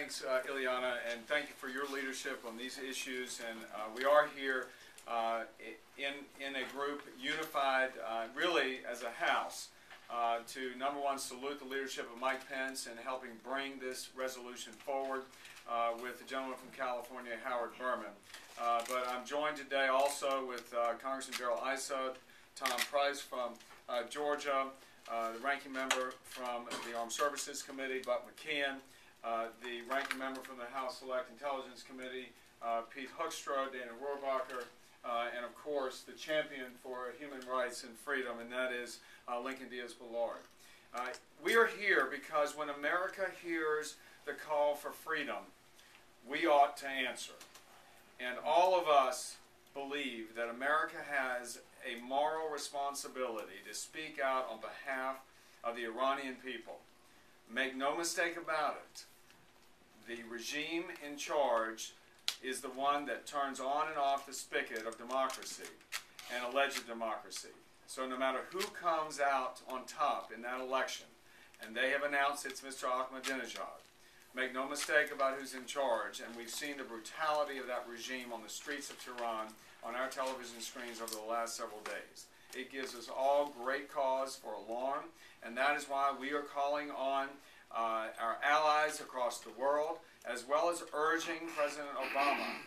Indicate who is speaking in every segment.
Speaker 1: Thanks, Ileana, and thank you for your leadership on these issues. And we are here in a group unified, really as a house, to number one, salute the leadership of Mike Pence in helping bring this resolution forward with the gentleman from California, Howard Berman. But I'm joined today also with Congressman Darrell Issa, Tom Price from Georgia, the ranking member from the Armed Services Committee, Buck McKeon, the ranking member from the House Select Intelligence Committee, Pete Hoekstra, Dana Rohrabacher, and of course the champion for human rights and freedom, and that is Lincoln Diaz-Balart. We are here because when America hears the call for freedom, we ought to answer. And all of us believe that America has a moral responsibility to speak out on behalf of the Iranian people. Make no mistake about it, the regime in charge is the one that turns on and off the spigot of democracy and alleged democracy. So no matter who comes out on top in that election, and they have announced it's Mr. Ahmadinejad, make no mistake about who's in charge, and we've seen the brutality of that regime on the streets of Tehran on our television screens over the last several days. It gives us all great cause for alarm, and that is why we are calling on our allies across the world, as well as urging President Obama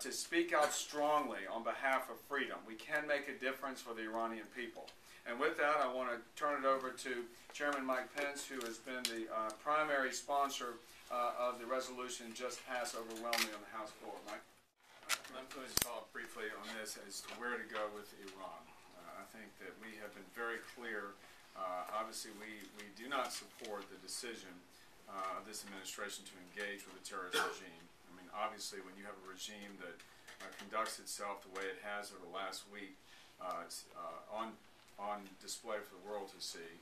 Speaker 1: to speak out strongly on behalf of freedom. We can make a difference for the Iranian people. And with that, I want to turn it over to Chairman Mike Pence, who has been the primary sponsor of the resolution just passed overwhelmingly on the House floor. Mike?
Speaker 2: I'm going to talk briefly on this as to where to go with Iran. I think that we have been very clear. Obviously, we do not support the decision of this administration to engage with a terrorist regime. I mean, obviously, when you have a regime that conducts itself the way it has over the last week, on display for the world to see,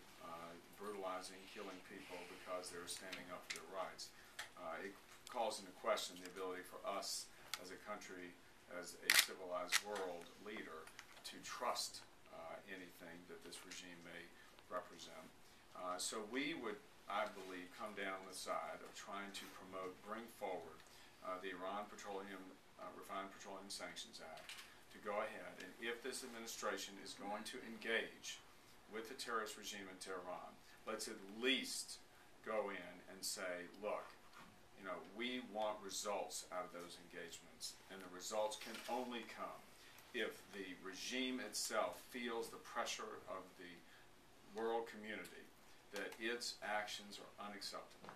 Speaker 2: brutalizing, killing people because they're standing up for their rights, it calls into question the ability for us as a country, as a civilized world leader, to trust anything that this regime may represent. So we would, I believe, come down the side of trying to promote, bring forward the Iran Refined Petroleum Sanctions Act to go ahead, and if this administration is going to engage with the terrorist regime in Tehran, let's at least go in and say, look, you know, we want results out of those engagements, and the results can only come if the regime itself feels the pressure of the world community that its actions are unacceptable.